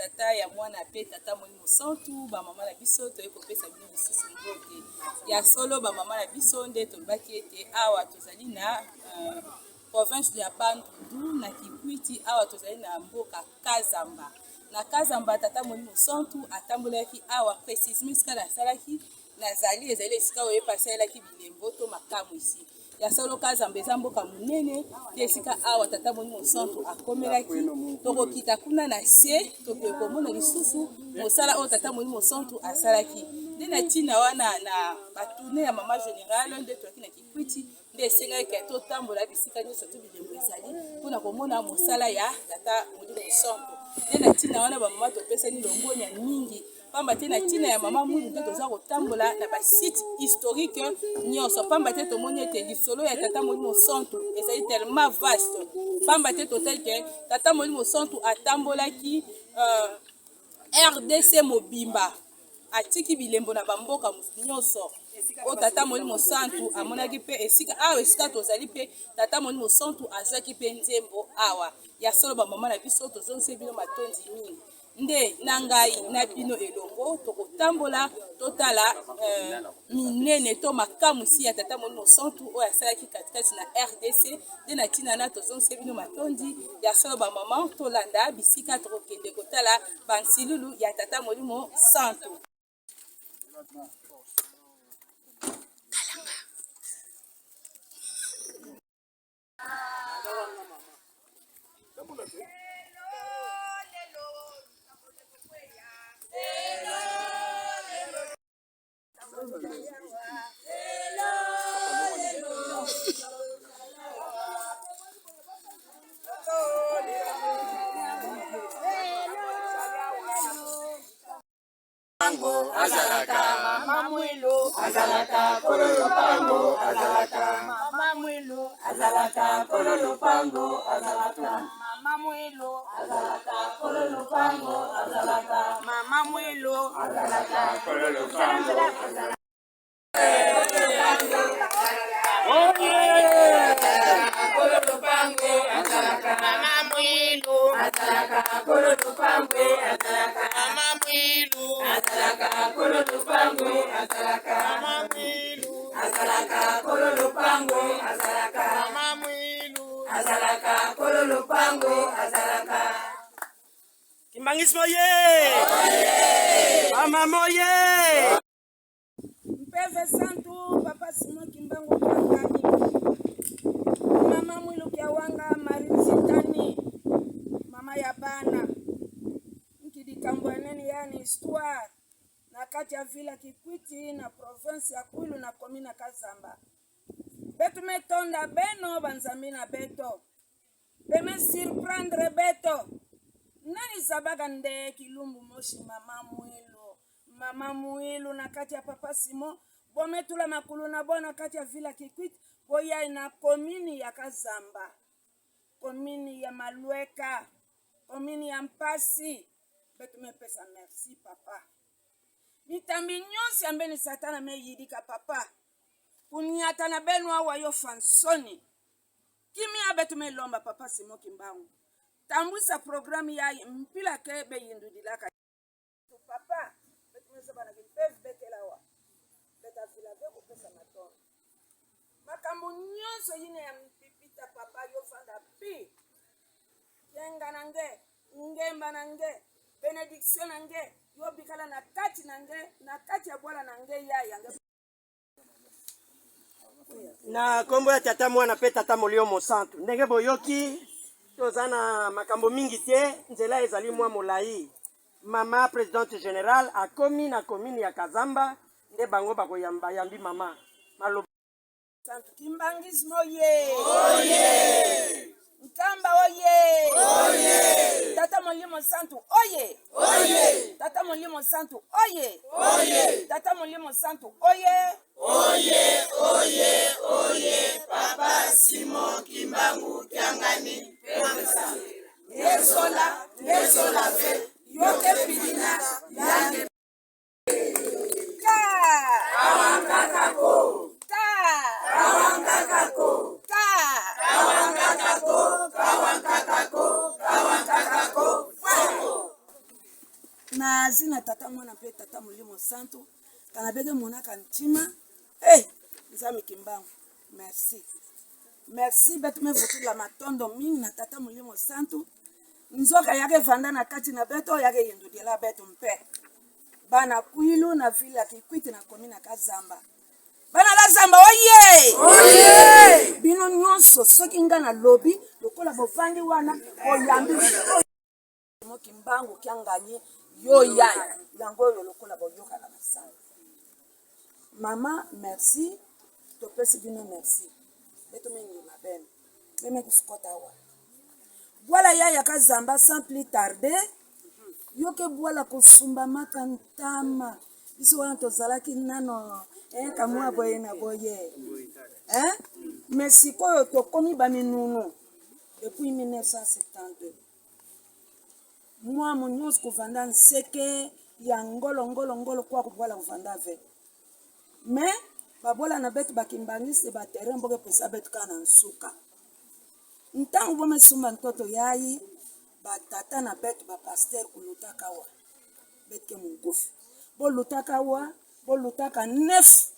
tata ya mwana pe tata moni mosantu ba mama na biso to ekopesa bino lisusu mbote ya solo ba mama na biso nde tobaki ete awa tozali na province ya Bandundu na Kikwiti awa tozali na mboka Kazamba na Kazamba tata moni mosantu atambolaki awa précisément sika na salaki nazali ezali esika oyo pasalaki bilembo to makamu isi ya solo Kazamba eza mboka munene te esika awa tata moni mosantu akomelaki tokokita kuna na se tokomona lisusu mosala oyo tata moni mosantu asalaki nde na ntina wana na batourne ya mama générale nde toyaki na Kikwiti nde esengaki totambola bisika nyonso to bilembo ezali mpona komona mosala ya tata moni mosantu nde na ntina wana bamama topesani longonya mingi pamba te na ntina ya mama mwindu nde toza kotambola na basite historique nyonso pamba te tomoni ete lisolo ya tata moni mosantu ezali tellement vaste pamba te totali ke tata moni mosantu atambolaki RDC mobimba atiki bilembo na bamboka nyonso o tata moni mosantu amonaki pe esika awa esika tozali pe tata moni mosantu azwaki pe nzembo awa ya solo bamama na biso tozongisa bino matondi mingi nde na ngai na bino elongo tokotambola totala minene to makamusi ya tata moni mosantu oyo asalaki katikati na RDC nde na ntina na tozongisa bino matondi ya solo bamama tolanda bisika tokokende kotala bansilulu ya tata moni mosantu. Azalaka mama mwilo azalaka kololo pango azalaka mama mwilo azalaka kololo pango azalaka mama mwilo azalaka kololo pango azalaka mama mwilo azalaka kololo pango azalaka kololo pango azalaka mama mwilo azalaka kololo pango azalaka mama mwilo azalaka kololo pango azalaka mama mwilo azalaka kololo pango azalaka mama mwilo azalaka kololo pango azalaka Kimbangismo ye mama moye Mpeve santu papa Simon Kimbangu Kangani mama mwilo kia wanga marizitani mama ya bana nkidikambo neni yani histoire na kati ya vila Kikwiti na province ya Kwilu na komina Kazamba betu metonda beno banzamina beto beme surprendre beto nani zabaga nde kilumbu moshi mama mwilu na kati ya papa Simon bometula makulu na bona kati ya vila Kikwiti boya ina komini ya Kazamba komini ya Malweka komini ya Mpasi betu mepesa merci papa mitambi nyonsi ambeni satana me yidika papa kunyata na benu awa yo fansoni kimi abetu me lomba papa Simon Kimbangu tambwisa programu ya mpila kebe yindudilaka papa betu me sabana kimpev betelawa beta vila beko pesa maton makambo nyonso yine ya mpipita papa yo fanda pi yenga nange ngemba nange benediction nange yo bikala na kati nange na kati ya bwala nange ya yange na kombo ya tata mwana pe tata molio mosantu ndenge boyoki tozana makambo mingi te nzela ezali mwa molai mama présidente générale akomi na komini ya Kazamba nde bango bakoyamba yambi mama maloba santu Kimbangismo ye oye Nkamba oye oye tata molimo santu oye oye tata molimo santu oye oye tata molimo santu oye oye oye oye papa Simon Kimbangu Kangani pesa yesola fe yoke pidina yange awangakako na zina tata mwana pe tata Molimo Santo kana bege mona kantima nzami kimbangu merci betu me votu la matondo mingi na tata Molimo Santo nzoka yake vanda na kati na beto yake yendo de la beto mpe bana Kwilu na vile ya Kikwiti na komina Kazamba bana Kazamba oye bino nyonso soki nga na lobi lokola bovandi wana oyambi mokimbangu kianganye yo ya yango yo lokola boyoka na masanga mama merci to pesi bino merci beto mengi mabene meme kuskota wa voilà ya Kazamba sans plus tarder yoke bwala kusumba makantama biso wana tozalaki nano kamwa boye na boye Mexico yo tokomi baminunu depuis 1972 moi monyos kovanda nseke ya ngolo kwa kubwala kovanda ve mais babwala na betu bakimbangisi ba terrain mboke pesa betu kana nsuka ntango bomesumba ntoto yayi batata na betu bapaster kulutaka wa betke mungufi bolutaka wa bolutaka nef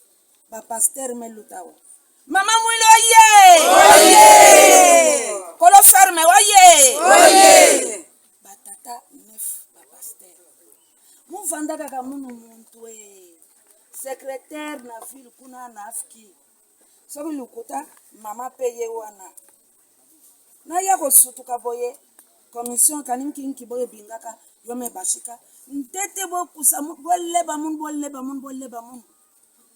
bapaster melutawa mama mwilo oye kolo ferme oye batata nef bapaster muvanda kaka munu muntu secrétaire na ville kuna na afiki soki lukuta mama peye wana na ya kosutuka boye commission kaninki boye bingaka yome bashika ntete bokusa boleba mun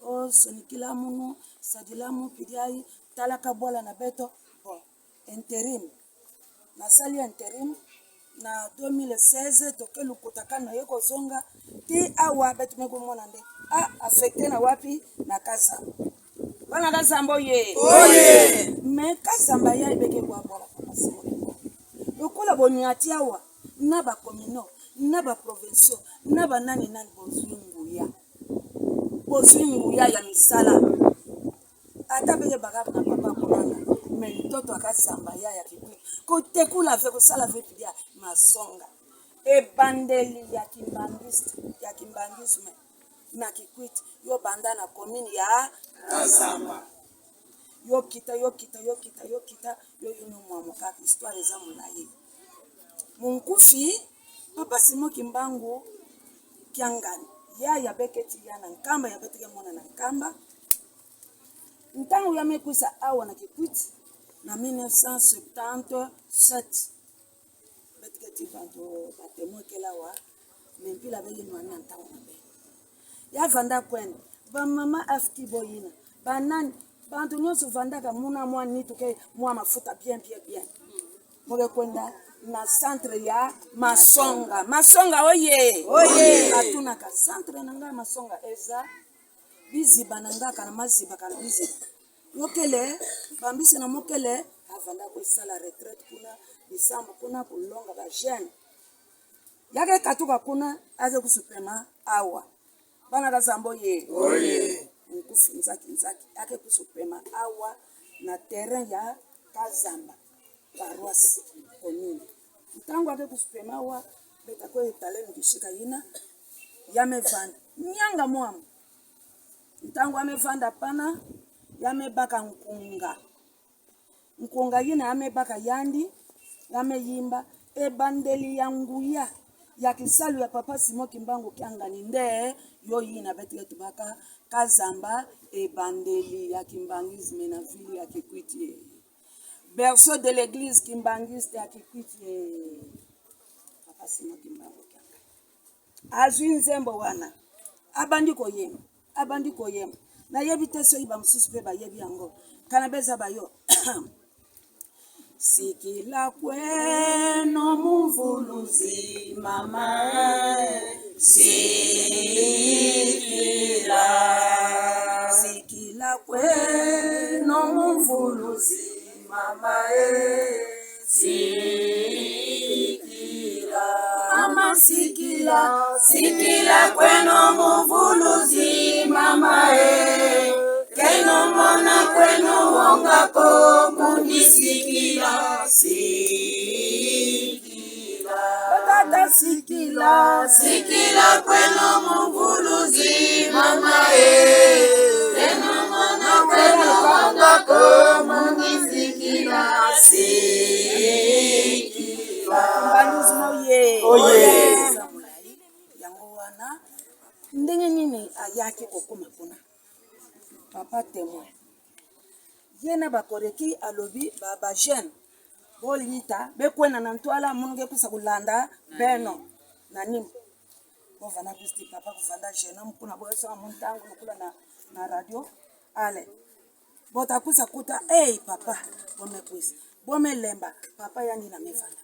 o sonikila munu sadila mu pidiai talaka bola na beto bon intérim na sali intérim na 2016 tokelu kutaka na yeko zonga ti awa betu meko mona nde affecté na wapi na Kazamba bana Kazamba oye me Kazamba ya ibeke kwa bola lokola bonyati awa na ba komino na ba provinciaux na ba nani bozwinguya ya misala ata beke baka na papa konana me mtoto Kazamba ya Kikwiti kotekula ve kosala ve pidia masonga ebandeli ya kimbangisme na Kikwiti yo banda na commune ya Kazamba yo kita yo yino mwa mukaka histoire za mulayi munkufi papa Simo Kimbangu kiangani ya beketi ya na nkamba ya betike mona na nkamba ntango ya mekuisa awa na Kikwiti na 1977 betiketi bantu batemokela wa mempila beli mwana ntango na be ya vanda kwenda ba mama afiki boyina banani bantu nyonso vandaka muna mwa nituke mwa mafuta bien moge kwenda na centre ya masonga oye atuna ka centre nanga masonga eza biziba nanga kana maziba kana biziba yokele bambisi na mokele avanda ko sala retraite kuna bisambo kuna kulonga ba jeune yake katuka kuna aze kusupema awa bana Kazamba oye nkufi nzaki ake kusupema awa na terrain ya Kazamba paroisse commune ntango ake kusupema awa beta ko etale ngishika yina yamevanda nyanga mwamu ntango amevanda pana yamebaka nkunga yina yamebaka yandi yameyimba ebandeli ya nguya ya kisalu ya papa Simo Kimbangu kiangani nde yo yina betike tubaka Kazamba ebandeli ya kimbangisme na ville ya Kikwiti berceau de l'église kimbangiste ya Kikwiti papa Simo Kimbangu kiangani azwi nzembo wana abandi koyema na yebi teso iba msusu pe ba yebi yango kana beza bayo sikila kweno mumvuluzi mama sikila kweno mumvuluzi mama mama sikila kweno mumvuluzi mama keno mona kweno wongako mundisikila batata sikila sikila kwenu munguluzi mama tena mwana kwenu mwangako mungisikila sikila mbanduzi Oye. yango wana ndenge nini ayaki kokoma kuna papa témoin yena bakoreki alobi ba jeune bolita bekwena na ntwala munge kusa kulanda beno na nim bovana kusti papa kuvanda jeune mkuna boso muntangu lukula na radio ale bota kusa kuta papa bomekwisa bomelemba papa yani na mevanda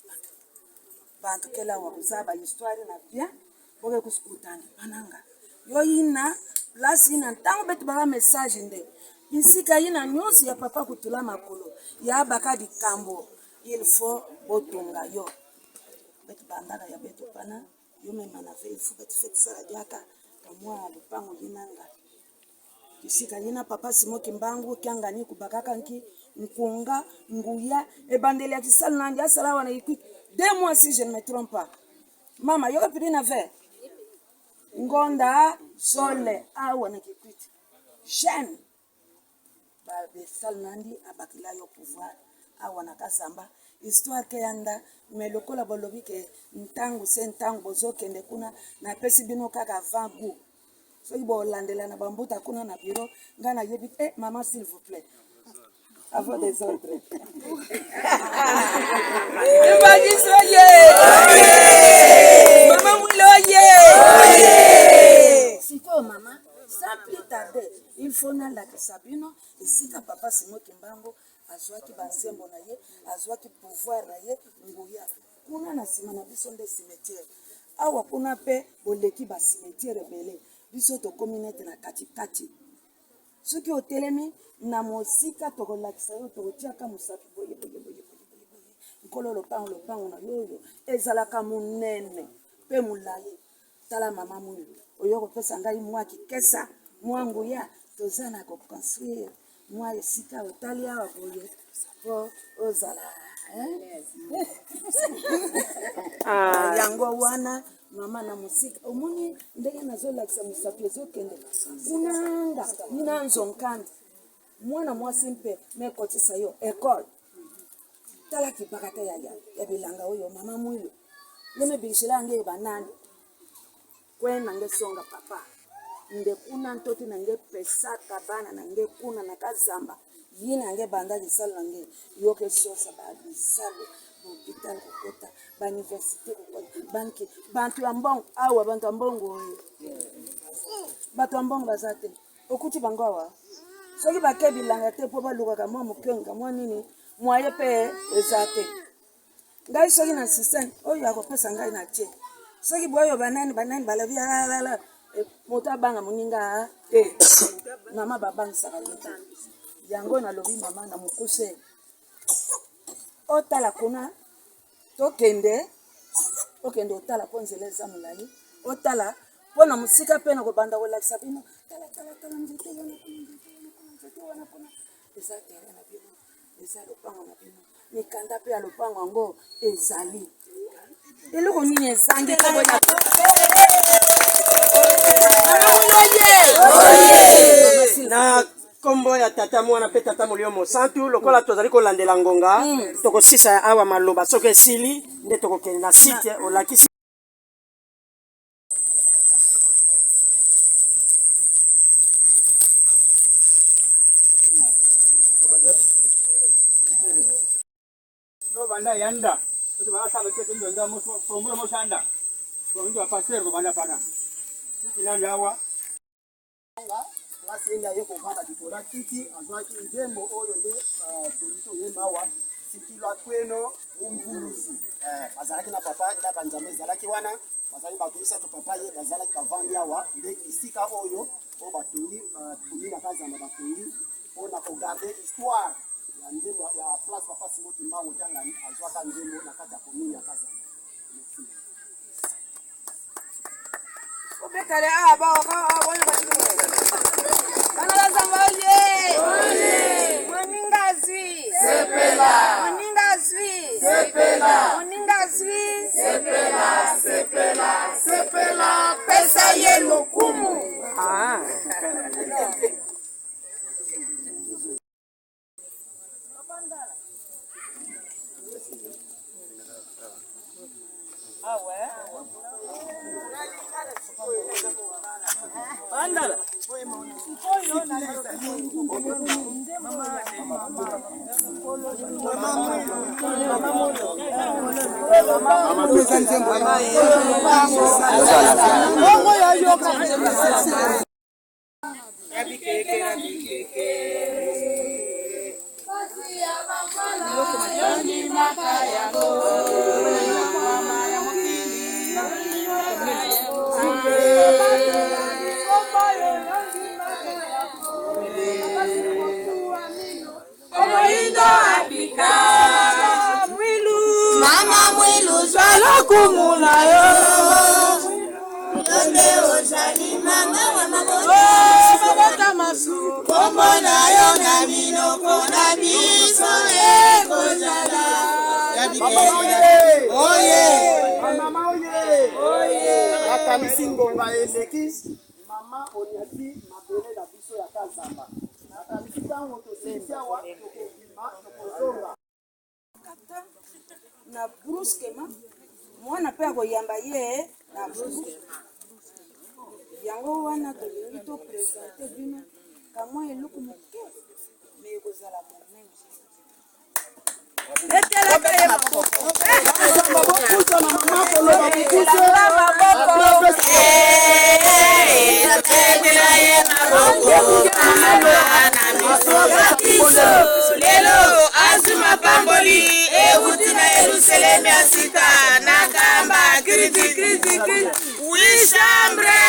bantu kela wa kuzaba histoire na bien boke kuskutana pananga yo ina place ina ntango betu baka message nde bisika ina nyonso ya papa kutula makolo ya baka di kambo il faut botunga yo betu bandaka ya betu pana yo mema na fe il faut betu fete sala diaka kamwa lupango linanga bisika ina papa Simon Kimbangu kyangani kubakaka nki nkunga nguya ebandeli ya kisala nandi asala wana ikwi 2 mois si je ne me trompe pas mama yo pidi na ve ngonda sole awana kikwiti jeune ba besal nandi abakila yo pouvoir awana kasamba histoire ke yanda me lokola bolobi ke ntangu se ntangu bozokende kuna na pesi bino kaka 20 goût soki bolandela na bambuta kuna na bureau ngana yebi maman s'il vous plaît avant des autres siko mama sans plus tarder il faut nalakisa bino esika papa Simon Kimbangu azwaki banzembo na ye azwaki pouvoir na ye nguya kuna na nsima na biso nde cimetière awa kuna mpe boleki bacimetière ebele biso tokomi nete na katikati soki otelemi na mosika tokolakisa yo tokotiaka mosapi boye nkolo lopango na yoyo ezalaka monene mpe molai tala mama mwini oyo kopesa ngai mwa kikesa mwa nguya toza na koconstruire mwa esika otali awa boye po ozala yango wana mama na musika omoni ndenge nazolakisa mosapi ezokende kunanga nina nzonkandi mwana mwasi mpe mekotisa yo ekole tala kibaka te ya bilanga oyo mama mwilo neme bishila nge banani kwena nge songa papa nde kuna ntoti na nge pesaka bana na nge kuna na kazamba yina nge banda lisalo na nge yoke sosa ba lisalo hospital kokota ba université kokota banki bantu ambong awa bantu ambongo bato ambongo bazate okuti bango awa soki bakebilanga te po balukaka mwa mokenga mwa nini mwaye pe ezate ngai soki na système oyo akopesa ngai na tie soki boyo banani balabi la moto abanga moninga te mama babangisaka ye te yango nalobi mama na mokuse otala kuna okende otala mpo nzela eza molai otala mpo na mosika mpe na kobanda kolakisa bino tala nzete wana kuna eza terrain na bino eza lopango na bino mikanda mpe ya lopango yango ezali eloko nini ezangi na kombo ya tata mwana pe tata molio mosantu lokola tozali kolandela ngonga tokosisa awa maloba soki esili nde tokokende na site olakisi banda yanda itu bana sabe ke ndo nda mo sombo mo shanda ko ndo passer ko banda pana ina ndawa Lasi enda yeko bana dikora kiti azwaki njembo oyo nde tulito yemawa sikilwa kweno umbuluzi azalaki na papa nda banjame zalaki wana bazali batulisa to papa ye bazalaki kavandi awa nde isika oyo o batuli tuli na kazana batuli ona ko garder histoire ya njembo ya place papa Simon Kimbangu tangani azwaka njembo na kata komini ya kazana. Obekale aba oyo Moninga zwi. sepela, sepela, sepela, pesa ye lokumu. Mama mwilu zwala kumula yo. Yonde ojali mama wa mamoto. Mabota masu. Kombo na yo na minoko na biso ekojala. Oye. Mama oye. Oye. Akamisi ngomba eleki. Mama onyati mabele na biso ya kazamba. Akamisi tango tosensia wa tokozonga. Na brusquement mwana pe akoyamba ye na brusquement yango wana tolingi topresente bino kamwa eloko moke me ekozala monene etelaka ye maboko lelo azuma pamboli eutina Yerusalemu asita nakamba kriti oui chambre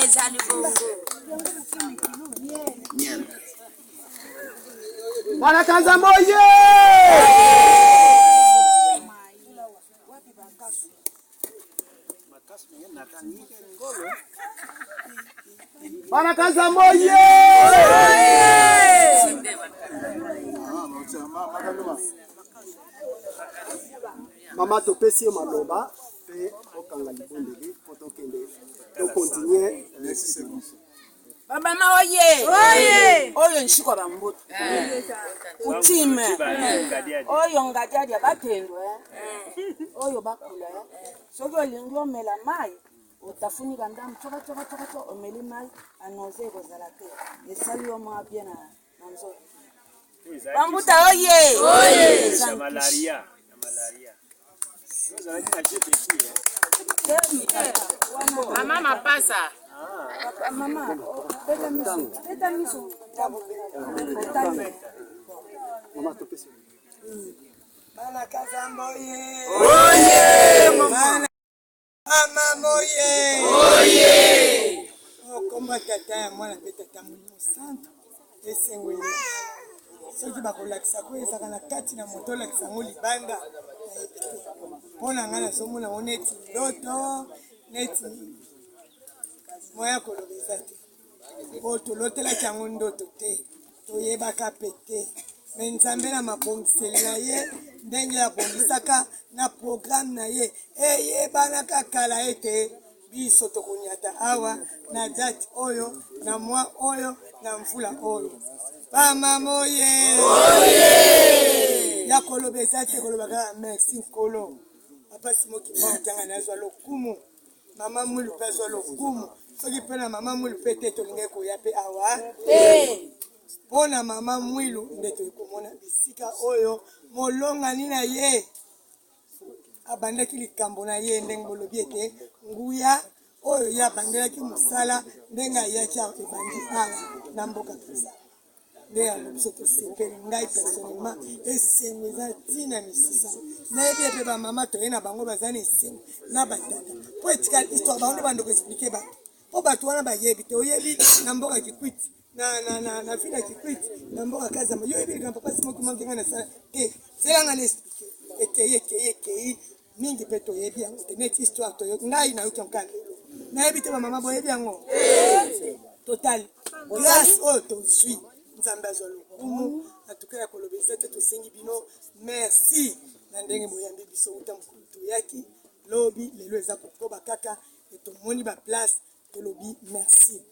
ezali bongo Bana kanza moye. Bana kanza moye. Mama topesi yo maloba pe okanga libondeli po tokende to continuer baba ma oye oyo nshiko bambuto utime oyo ngadiadi abatendwe oyo bakula soki olingi omela mai otafunika ndamu toka omeli mai anoze ekozala te esali yo mwa bien na nzoto bambuta oye malaria. mama mapasa mama peta miso mama topesi Bana kazamba oye. oye Bana mama moye. oye Komba tata ya mwana pe tata mulimo santo esengweli soki bakolakisa ko ezaka na kati na moto olakisa ngo libanda mpona ngai nazomona ngo neti ndoto neti moya koloba eza te po tolotelaki yango ndoto te toyebaka pe te me nzambe na mabongiseli na ye ndenge yabongisaka na programe na ye eyebanaka kala ete biso tokonyata awa na date oyo na mwa oyo na mvula oyo bamama oye ya koloba eza te koloba kaka merci nkolo papa simoki maotanga nazwa lokumu mama mwilu mpe azwa lokumu soki mpe na mama mwilu mpe te tolingai koya mpe awa mpo na mama mwilu nde toyekomona bisika oyo molongani na ye abandaki likambo na ye ndenge bolobi ete nguya oyo ye abandelaki mosala ndenge ayaki ebandi awa na mboka pesa nde yango biso tosepeli ngai personnellement esengo eza ntina misisa nayebi epe bamama toye na bango baza na esengo na batata mpo etikali histoire bango nde bandoko explike bato mpo bato wana bayebi te oyebi na mboka kikwiti na vila kikwiti na mboka kazama yo oyebi likambo pasi moki mangenga na sala te selanga na explike ekei mingi mpe toyebi yango te neti histoire toyo ngai nayoki yango kaka lelo nayebi te bamama boyebi yango total grâce oyo tozwi nzambe azwa lokumu atuka ya koloba eza te tosengi bino merci na ndenge boyambi biso uta mkutu yaki lobi lelo eza kokoba kaka etomoni ba place tolobi merci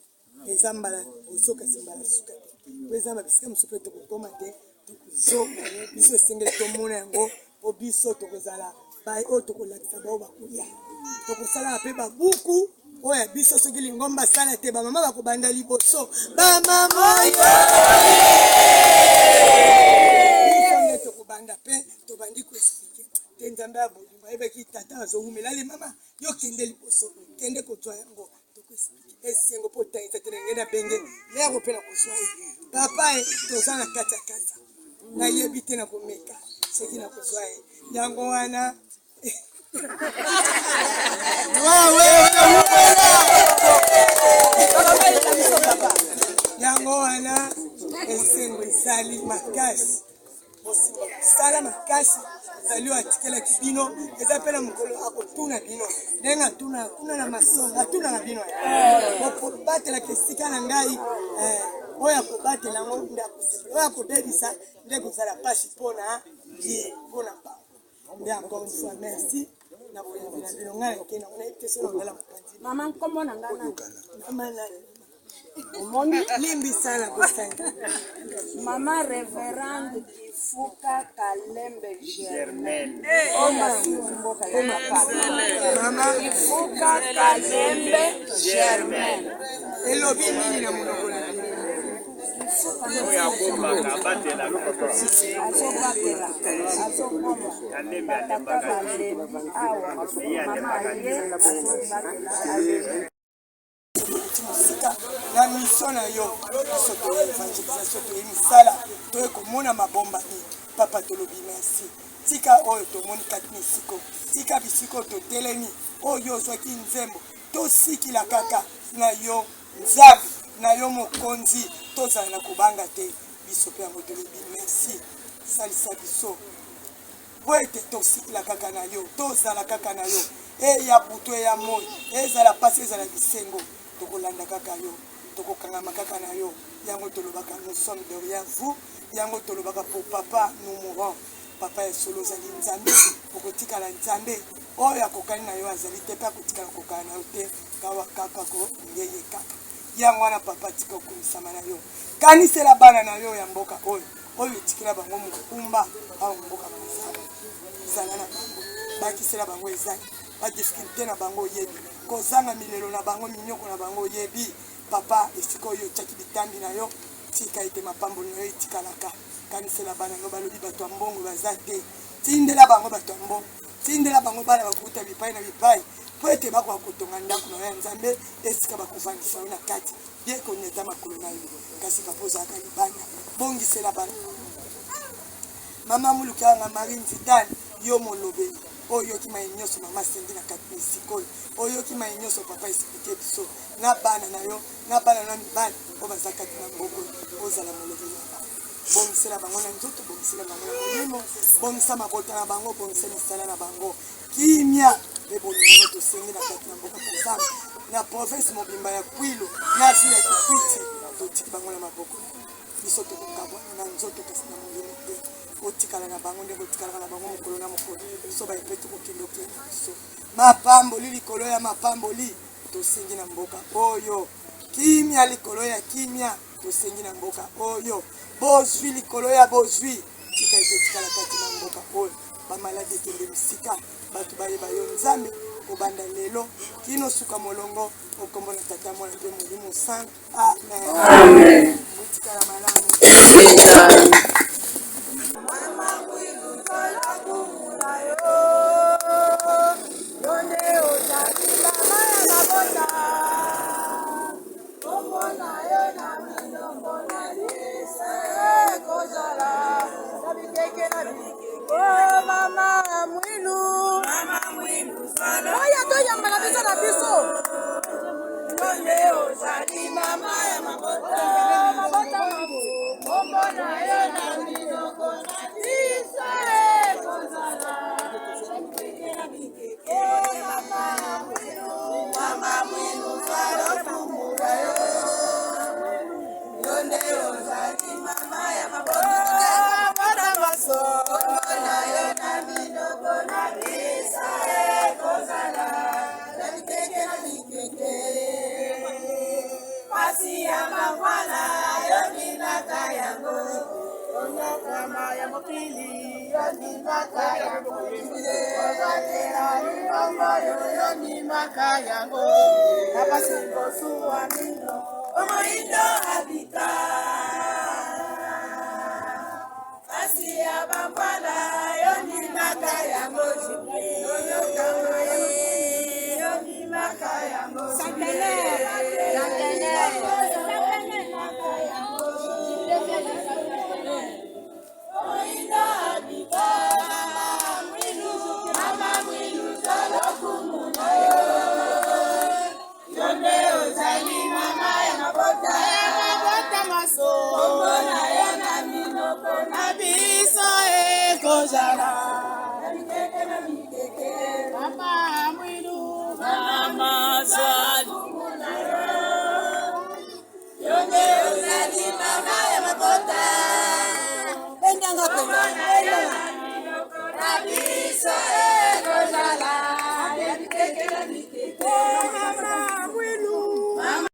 eza mbala osoka simbala suka te eza ba bisika musupe to kokoma te zo biso esengeli tomona yango o biso tokozala bai o tokolakisa bao bakuya tokosala mpe babuku oya biso soki lingomba sala te bamama bakobanda liboso bamama nde tokobanda mpe tobandi koexplike te nzambe ya bolingo ayebaki tata azowumela le mama yo kende liboso kende kozwa yango tokoexplike esengo mpo otangisa te nenge na benge lero mpe na kozwa ye papa ye toza na kati ya kasa nayebi te na komeka soki na kozwa ye yango wana yango wana esengo ezali makasi sala makasi ezali oyo atikelaki bino eza mpe na mokolo akotuna bino ndenge atuna na masonga atuna na bino bokobatelaka esika na ngai oyo akobatela yango nde akosepela oyo akobebisa nde kozala pasi mpona ye mpona bango nde encore une fois merci na boyambi na bino ngai nakei nango nayebi te soki nongala mopanzi mama nkombo na nga nani mama nani omoni limbisala kosanga mama révérende Kifuka Kalembe Germaine mama Kifuka Kalembe Germaine elobi nini na monoko na na mission na yo biso toevangelisation toye misala toye komona mabomba ni papa tolobi merci tika oyo tomoni kati misiko tika bisiko totelemi oyo ozwaki nzembo tosikila kaka na yo nzambe na yo mokonzi tozala na kobanga te biso mpe yango tolobi merci salisa biso po ete tosikila kaka na yo tozala kaka na yo eya butu eya moi ezala pasi ezala bisengo tokolanda kaka yo tokokangama kaka na yo yango tolobaka nous sommes derrière vous yango tolobaka pour papa nous mourons papa ya solo ozali nzambe okotikala nzambe oyo akokani na yo azali te mpe akotikala kokala na yo te kaka ngeye kaka yango wana papa tika okumisama na yo kanisela bana na yo ya mboka oyo etikela bango mokumba awa mboka kozala zala na bango bakisela bango ezali badifficulté na bango oyebi kozanga milelo na bango minyoko na bango oyebi papa esika oyo otyaki bitambi na yo tika ete mapamboli na yo etikalaka kanisela bana no balobi bato ya mbongo baza te tindela bango bato ya mbongo tindela bango bana bakuta bipai na bipai po ete bakoka kotonga ndako na yo ya nzambe esika bakovandisa yo na kati bie konyeta makolo na yo kasi papa ozalaka libanda bongisela bana mama mulukanga Marie Nzitani yo molobeli oyoki mai nyonso mama sengi na kati na esikoyo oyoki mai nyonso papa esplike biso na bana na yo na bana na mibali oyo baza kati na mboko ozala molobeli na bango bongisela bango na nzoto bongisela bango na molimo bongisa mabota na bango bongisa misala na bango kimia mpe bolingo tosengi na kati na mboka kazambe na province mobimba ya Kwilu na ville ya Kikwiti totiki bango na maboko biso tokokabwana na nzoto kasi na molimo te otikala na bango ndenge otikalaka na bango mokolo na mokolo biso bayepe tokokende okende biso mapamboli likolo ya mapamboli tosengi na mboka oyo kimia likolo ya kimia tosengi na mboka oyo bozwi likolo ya bozwi tika ete otikala kati na mboka oyo bamaladi ekende misika bato bayeba yo nzambe obanda lelo kino suka molongo okombo na tata mwana mpe molimo santo amen otikala malamu Mama mwilu sana oya toyamba na biso na biso leo ozali mama ya mabota mabota mabo kombo na yo na ni makayango abasingo suamino omoindo habita asia bambala yoni makayango yoni makayango satele omoindo habita mama mwilu salokumuna yonde ozali mama ya mabota maso omona ya na minoko na biso ekozala mama mwilu mama zwali yonde ozali mama ya mabota endanga pena na biso ekozala mama mwilu mama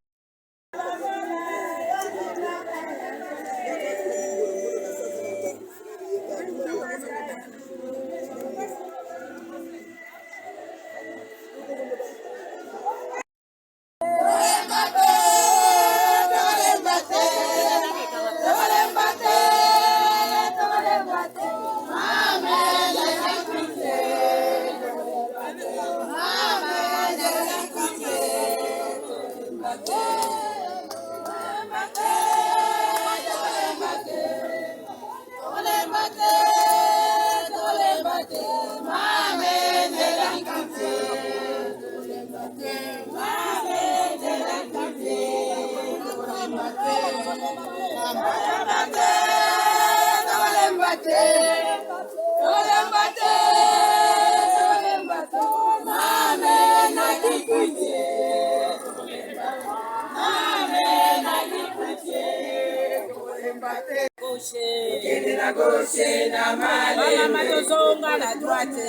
Mama tozonga na droite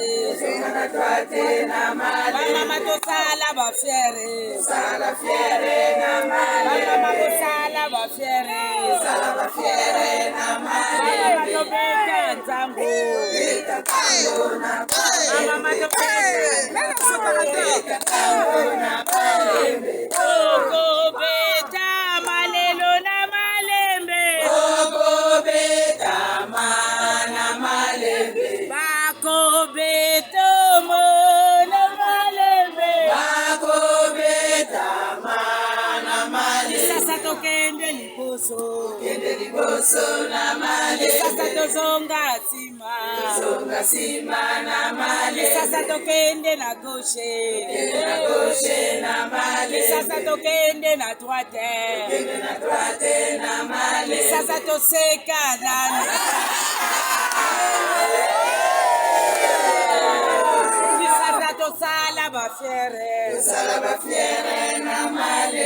na male. Mama tozala ba fiere na male. Mama tozala ba fiere na male. Mama tobeta nzango na male. Mama tobeta na male. Oko beta malelo na malembe. Oko beta mana malembe. Bako beto mono malembe. Bako beta mana malembe. Sasa tokende liboso. Kende liboso na malembe. Sasa tozonga sima. Tozonga sima na malembe. Sasa tokende na gauche. Kende na gauche na malembe. Sasa tokende na droite. Kende na droite na malembe. Sasa toseka nani. Sala ba fiere na male.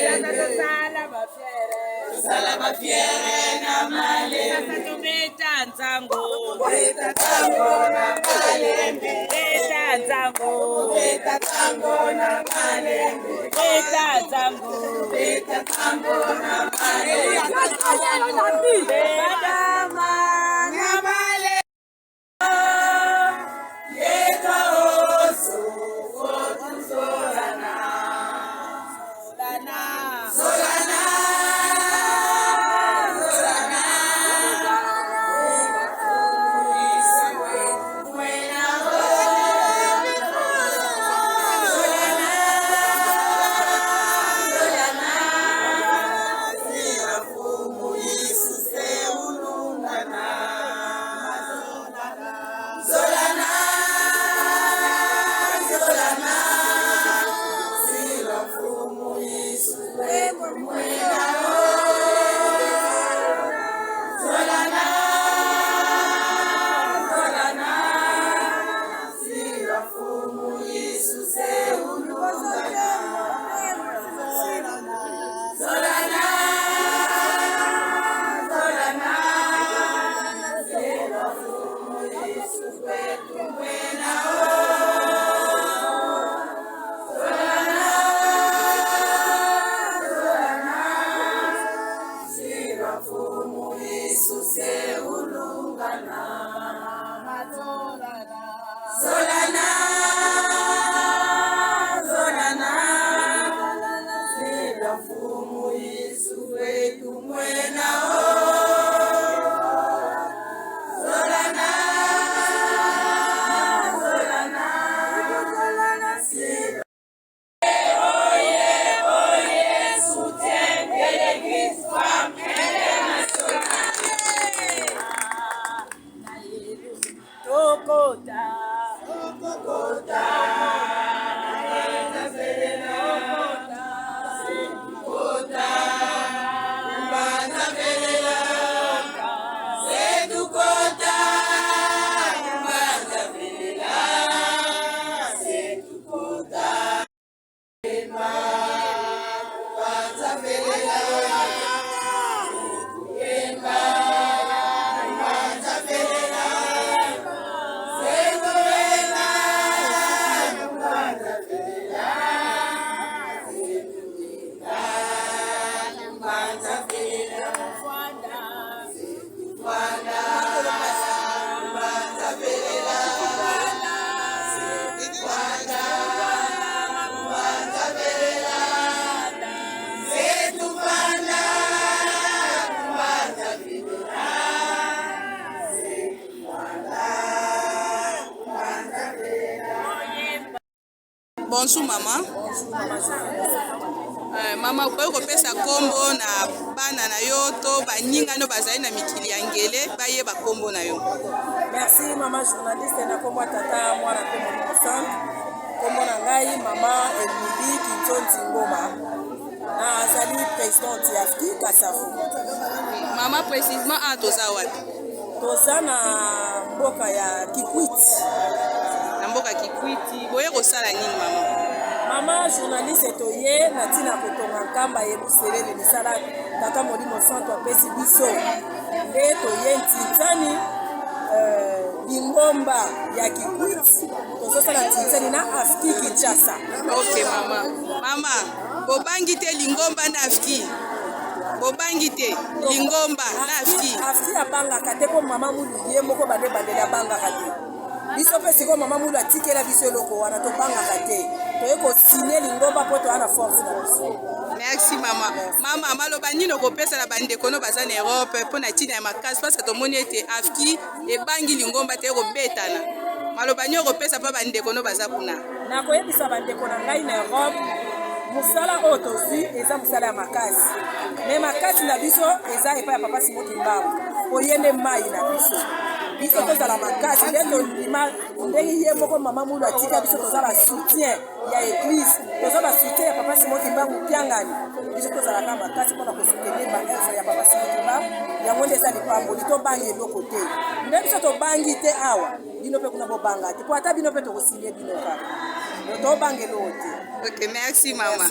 Sala ba fiere na male. Sasa tobeta nzango. Beta tango na malembe. Beta nzango. Beta tango na malembe. Beta nzango. Beta tango na malembe. Beta na malembe. Yeka oso. Na Bonjour maman. Mama okoki kopesa kombo na bana na yo to baninga no bazali na mikili ya ngele bayeba kombo na yo. Merci mama journaliste na kombo tata mwana pe mon centre. Kombo na ngai mama Emily Kintonzi Ngoma. Na azali présidente ya Afki Kasavu. Mama précisément toza wapi? Toza na mboka ya Kikwiti. Na mboka Kikwiti. Boye kosala nini mama? Mama journaliste toye na tina kotonga nkamba yeluselele misala tata molimo santo apesi biso nde toye ntintani lingomba ya Kikwiti tozosala ntintani na Afki Kinshasa. Ok mama. Mama, bobangi te lingomba na Afki. Bobangi te lingomba na Afki. Afki abangaka te po mama mulu ye moko bande bandela abangaka te. Biso pe siko mama mulu atikela biso eloko wana tobangaka te. Toye kosigner lingomba po toana force na biso. Merci mama. Mama maloba nini okopesa na bandeko no baza na Europe mpo na ntina ya makasi parce que tomoni ete Afki ebangi lingomba te ekobetana. Maloba nini okopesa mpo bandeko no baza kuna? Nakoyebisa bandeko na ngai na Europe musala oyo tozwi eza musala ya makasi. Me makasi na biso eza epai ya papa Simon Kimbangu oyende mai na biso. Biso tozala makasi nde tolima ndenge ye moko mama mulu atika biso toza basoutien ya église toza basoutien ya papa Simon Kimbangu Kiangani. Biso tozalaka makasi mpona kosoutenir baœuvre ya papa Simon Kimbangu yango nde eza lipamboli tobangi eloko te. Nde biso tobangi te awa bino mpe kuna bobanga te po ata bino mpe tokosigne bino kaka tobangi eloko te. Ok, merci mama.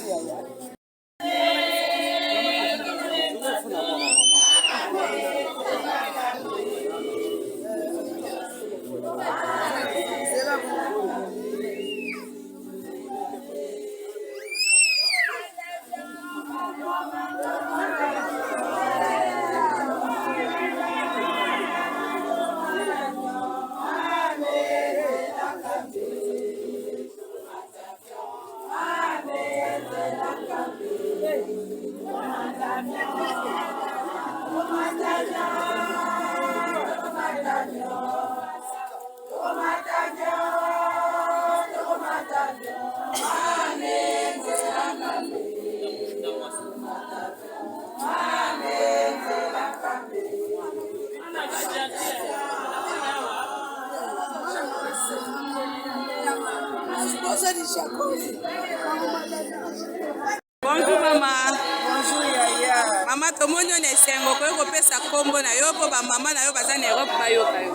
Bonjour maman. Bonjour yaya. Mama tomoni on esengo koyo kopesa kombo na yo po ba mama na yo baza na Europe bayoka yo.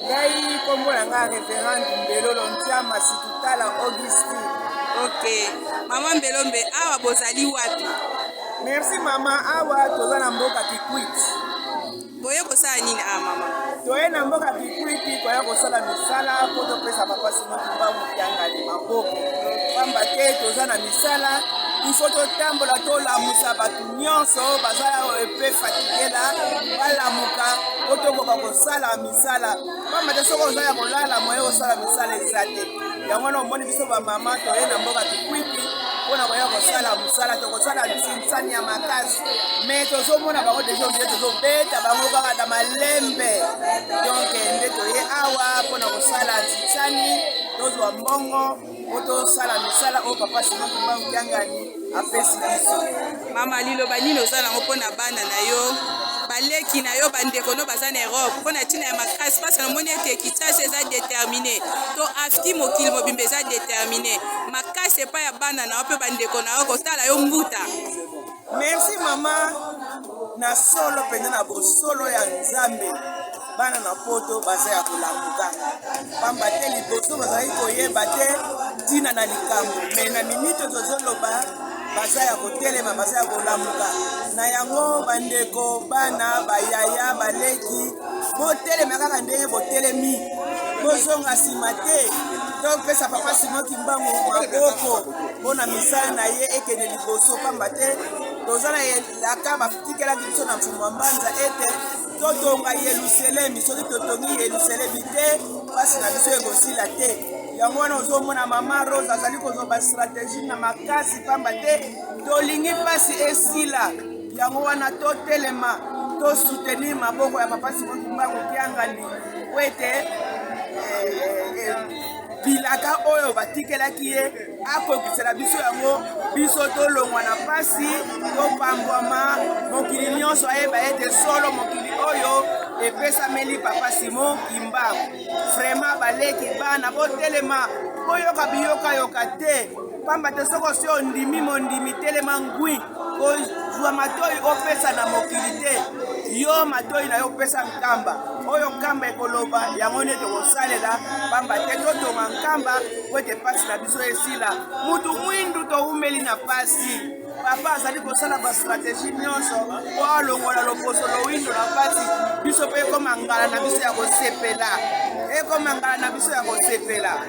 Ngai kombo na nga révérend Mbelolo Ntiama Situtala Augustine. Ok. Mama Mbelombe awa bozali wapi? Merci mama awa toza na mboka Kikwiti. Boye kosala nini mama? Toye na mboka Kikwiti koya kosala misala po topesa papa Simon Kimbangu Kiangani maboko. Pamba te toza na misala ifo totambola tolamusa bato nyonso bazala epe fatigela balamuka po tokoka kosala misala. Pamba te soko oza ya kolala moye kosala misala eza te. Yango wana omoni biso bamama toye na mboka Kikwiti mpona koya kosala mosala tokosala ntinsani ya makasi me tozomona bango deja obie tozobeta bango kaka na malembe donk nde toye awa mpona kosala ntinsani tozwa mbongo po tosala misala oyo papa Simon Kimbangu Kiangani apesi biso. Mama liloba nini oza nango mpona bana na yo baleki na yo bandeko no baza na Europe mpona ntina ya makasi mpasi namoni ete Kinshasa eza déterminé to Afki mokili mobimba eza déterminé makasi epai ya bana na yo mpe bandeko na yo kotala yo mbuta. Merci mama na solo mpenza na bosolo ya Nzambe bana na poto baza ya kolamuka pamba te liboso bazali koyeba te ntina na likambo me na minite tozoloba baza ya kotelema baza ya kolamuka na yango bandeko bana bayaya baleki botelema kaka ndenge botelemi bozonga nsima te topesa papa Simon Kimbangu maboko mpona misala na ye ekende liboso pamba te toza na elaka batikelaki biso na mfumu wa mbanza ete totonga Yelusalemi soki totongi Yelusalemi te mpasi na biso ekosila te. Yango wana ozomona mama Rose azali kozwa bastratégie na makasi pamba te tolingi mpasi esila. Yango wana totelema tosoutenir maboko ya papa Simon Kimbangu Kiangani po ete bilaka oyo batikelaki ye akokisela biso yango biso tolongwa na pasi topambwama mokili nyonso ayeba ete solo mokili oyo epesameli papa Simon Kimbangu. Vraiment baleki bana botelema boyoka biyoka te pamba te soko si ondimi mondimi telema ngwi kozwa matoi opesa na mokili te yo matoi na yo opesa nkamba oyo nkamba ekoloba yango nete kosalela pamba te totonga nkamba po ete pasi na biso esila mutu mwindu toumeli na pasi papa azali kosala bastratégie nyonso po alongola loposo lowindo na pasi biso mpe ekoma ngala na biso ya kosepela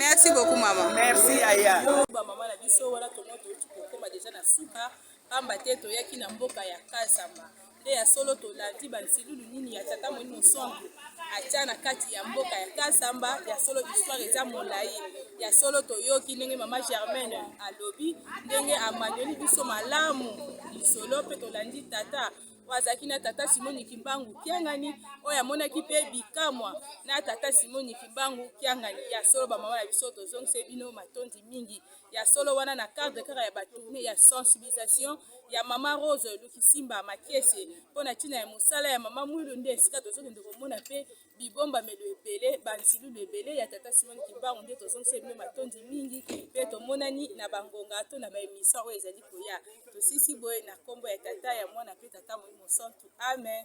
Merci beaucoup maman. Merci Aya. Maman na biso wana tomo tokoma déjà na suka pamba te toyaki na mboka ya Kasamba nde ya solo tolandi bansilulu nini ya tata moni mosantu atia na kati ya mboka ya Kasamba ya solo histoire eza molai ya solo toyoki ndenge mama Germaine alobi ndenge amanyoli biso malamu lisolo mpe tolandi tata wazaki na tata Simon Kimbangu kiangani oyo amonaki mpe bikamwa na tata Simon Kimbangu kiangani ya solo bamama na biso tozongisa bino matondi mingi ya solo wana na cadre kaka ya batourne ya sensibilisation ya mama Rose Lukisimba Makiese mpona ntina ya mosala ya mama Mwilu nde esika tozokende komona mpe bibombamelo ebele bansilulu ebele ya tata Simon Kimbangu nde tozongisa bino matondi mingi mpe tomonani na bangonga to na baémission oyo ezali koya tosisi boye na nkombo ya tata ya mwana mpe tata Moyi Mosantu amen.